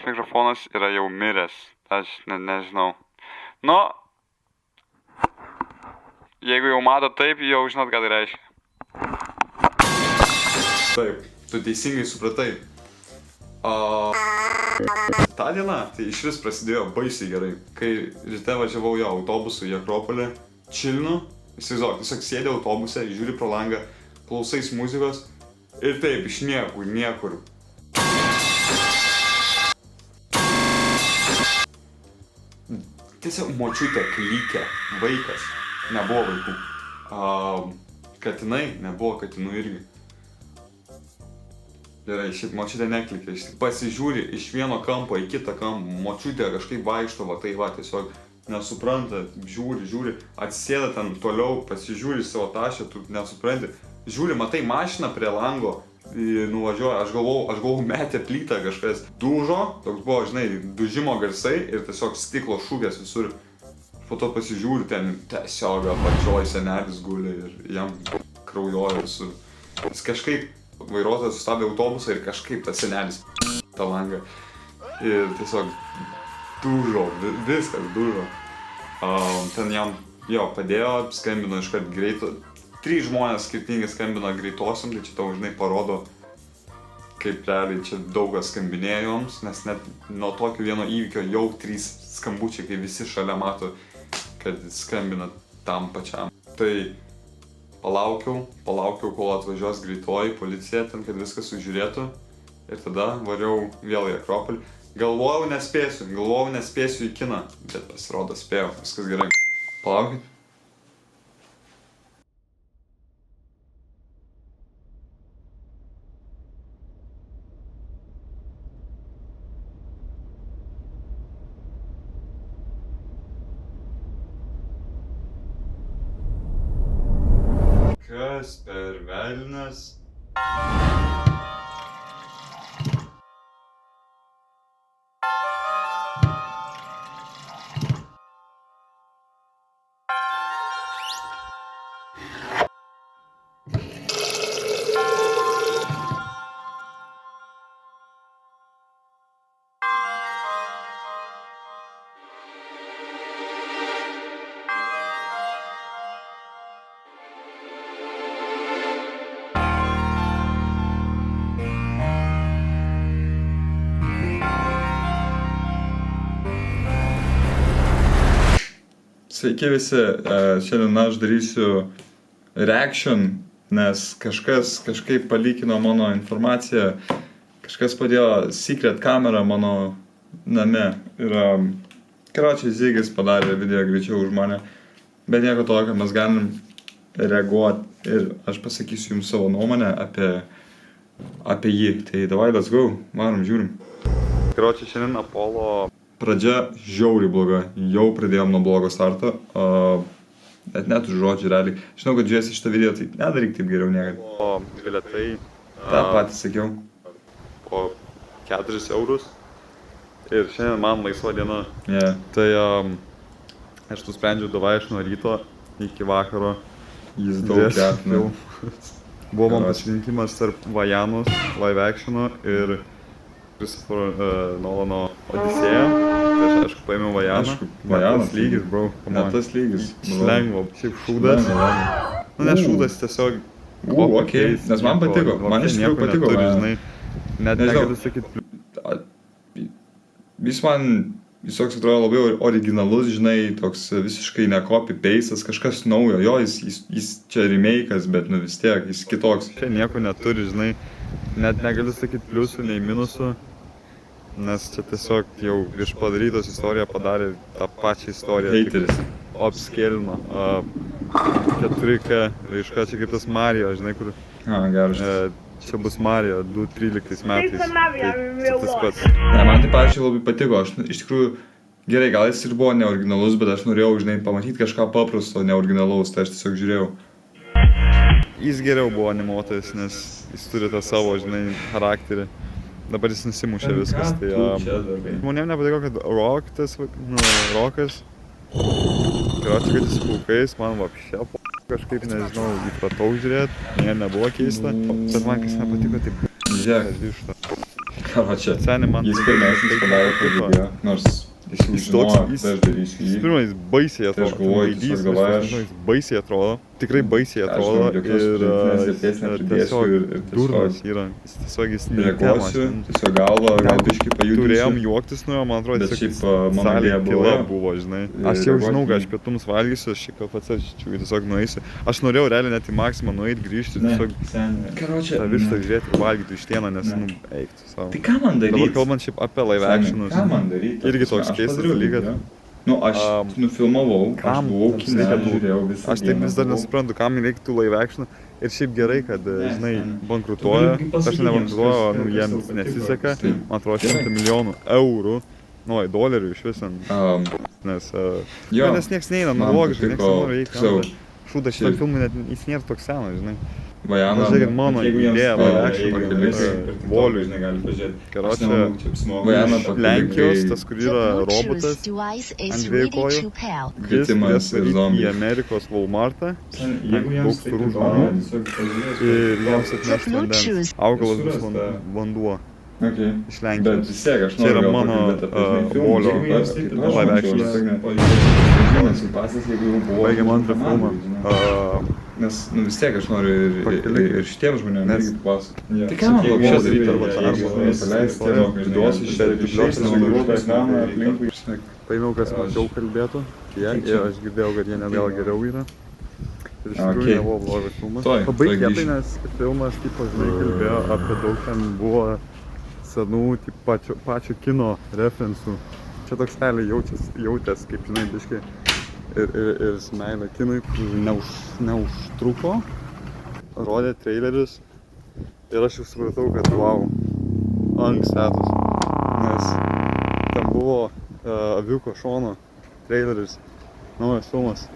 mikrofonas yra jau miręs. Aš nežinau. Nu, jeigu jau mato taip, jau žinot, ką tai reiškia. Taip, tu teisingai supratai. Ta diena, tai išvis prasidėjo baisiai gerai. Kai ryte važiavau jo autobusu į Akropolį, čilinu, įsivaizduok, tiesiog sėdė autobuse, žiūri pro langą, klausais muzikos ir taip, iš niekur. Tiesiog močiutė klykė, vaikas, nebuvo vaikų. Katinai, nebuvo katinų irgi. Gerai, šiaip močiutė neklikė, pasižiūri iš vieno kampo į kitą kampą, močiutė kažkaip vaikšto, va tai va, tiesiog nesupranta, žiūri, atsisėda ten toliau, pasižiūri savo tašę, tu nesupranti, žiūri, matai mašiną prie lango, nuvažiuoja, aš galvau, metė plytą kažkas, dužo, toks buvo, žinai, dužimo garsai ir tiesiog stiklo šūkės visur. Po to pasižiūri, ten tiesiog apačioj senelis guli ir jam kraujoja visur. Jis kažkaip, vairuotojas sustabdė autobusą ir kažkaip tas senelis tą langą. Ir tiesiog dužo, viskas dužo. Ten jam, padėjo, skambino iškart greito. 3 žmonės skirtingai skambino greitosiom, tai čia tau, žinai, parodo, kaip realiai čia daug kas skambinėjo joms, nes net nuo tokio vieno įvykio jau 3 skambučiai, kai visi šalia mato, kad skambina tam pačiam. Tai palaukiau, kol atvažiuos greitoji policija ten, kad viskas sužiūrėtų ir tada variau vėl į Akropolį. Galvojau nespėsiu į kiną, bet pasirodo spėjau, viskas gerai. Palaukit. Kas per velnias? Sveiki visi, šiandien aš darysiu reaction, nes kažkaip palikino mano informaciją, kažkas padėjo secret kamerą mano name ir karočiai Zigis padarė video greičiau už mane, bet nieko tokio, mes galim reaguoti ir aš pasakysiu jums savo nuomonę apie jį, tai davai, let's go, varom, žiūrim. Karočiai šiandien Apollo pradžia žiauriai bloga, jau pradėjom nuo blogo starto, net už žodžių realiai. Žinau, kad žiūrėsi šitą video, tai nedaryk taip geriau niekad. O bilietai, tą patį sakiau, po 4 eurus ir šiandien man laisva diena. Tai aš nusprendžiau, davai aš nuo ryto iki vakaro. Jis daug vertinau. Buvo man pasirinkimas tarp Vajanos, live action'o ir Christopher Nolano Odisėją. Tai aš aišku paėmiau Vajaną. Tas lygis, bro. Net tas lygis. Lengva. Šiaip šūdas. Nu, ne šūdas, tiesiog... okei. Nes man patiko. Man iš tikrųjų patiko. Net negaliu sakyti... Jis toks atrodo labai originalus, žinai, toks visiškai ne copy-pastas, kažkas naujo. Jo, jis čia remake'as, bet nu vis tiek, jis kitoks. Čia nieko neturi, žinai. Net negaliu sakyti pliusų, nei minusų, nes čia tiesiog jau iš padarytos istoriją padarė tą pačią istoriją. Hateris. Upscalino. 4K, reiškia, čia kaip tas Mario, žinai, kur... Geras. Čia bus Mario 2013 metais. Tai čia tas pats. Ne, man tai pačiai labai patiko. Aš iš tikrųjų, gerai, gal jis ir buvo neoriginalus, bet aš norėjau, žinai, pamatyti kažką paprasto, neoriginalaus, tai aš tiesiog žiūrėjau. Jis geriau buvo animuotas, nes jis turi tą savo, žinai, charakterį. Dabar jis nusimušė viskas, tai... Žmonėm nepatiko, kad Rokas, karočiai, kad jis plaukais, man vapšė kažkaip, nežinau, įpratau žiūrėt, nebuvo keista, bet man kas nepatiko, taip... Žiūrėk. Karočią, Seniai man jis tai pirmesnis taip padarė tą patiko. video, nors jis jau Jis žinojo, toks- kad jis- aš darysiu Jis jį. pirmas, jis baisiai Tai aš atrodo. galvoju, Vaidys, tiesiog galvoju, viskas, aš- jis baisiai atrodo. Tikrai baisiai Aš atrodo. gal jokios pridėtinės vertės nepridėsiu tiesiog ir tiesiog durnas yra. Jis tiesiog jis Reaguosiu, tiesiog galvą, gal biškį Turėjom pajudinsiu. juoktis nuo jo, man atrodo, Bet tiesiog šiaip, mano salė idėja buvo, tyla jo, buvo, žinai. ir Aš jau žinau, reaguoti kad į- aš pietums valgysiu, aš šiaip pasakyčiau ir tiesiog nueisiu. Aš norėjau realiai net į Maksimą nueiti, grįžti, tiesiog Karočią, tą vištą žiūrėti ir valgyti vištieną, nes, Ne. nu, eik tu savo. Tai ką man Dabar daryti? kalbant šiaip apie live actionus. Ką man daryti? Irgi toks Aš keistas padariau dalykas. video. Nu, aš nufilmavau, aš Kam? buvau Tam kine, reikia tų- žiūrėjau visą Aš taip vis dar buvau. nesuprantu, kam reikia tų live actionų. Ir šiaip gerai, kad, žinai, ne. bankrutuoja. Tu gali pasakyt Aš nebankrutuoju, jiems, nu, kas jiems tau nesiseka. patiko. Man atrodo, Gerai. 100 milijonų eurų. Nu, dolerių iš viso. Nes, Jo, nes nieks neina, nu, man logiškai, nieks patiko, nenori eiti. tiksliau, Šūdas šitam filmui net jis nėra toks senas, žinai. Vajana, Žiūrėkit, mano idėja live action voliui. Karočią, Vajana iš Lenkijos, tas, kur The yra Bluetooth robotas, device ant is dviejų ready kojų. to pair. jis Kvietimas turės ir varyti į zombiai. Amerikos Walmartą Jeigu daug jiems tai storų įdomu, žmonių ir jiems atneš vandens. Bluetooth. Augalas bus Surasta. vanduo Okay. iš Bet Lenkijos. vis tiek aš Čia yra noriu gal mano, pakalbėti apie žinai, filmus. volio, Jeigu jiems tai įdomu, live aš actionas. tiesiog nepažįstu pasas, jeigu jau buvo. Baigiam antrą filmą. Nes nu, vis tiek aš noriu ir šitiems žmonėms Nes- irgi papasakoti. Tai ką man Jeigu čia jiems daryti, arba reikia, arba jeigu paleisti tiesiog videos iš bibliotekos, bibliotekos namą aplinkui. Paėmiau, kas mažiau kalbėtų. Jie, ir aš girdėjau, kad jie net gal geriau yra. Ir iš tikrųjų Okay. nebuvo blogas filmas. Tuoj, Labai tuoj kietai, grįšim. nes filmas, tipo, žinai, kalbėjo apie daug ten buvo senų, tipo, pačio kino referensų. Čia toks realiai jautės, kaip, žinai, biškai ir su meilė kinui, kur neužtruko. Rodė trailerius ir aš jau supratau, kad wow, ankstetus. Nes ten buvo Aviuko Šono traileris, naujas filmas.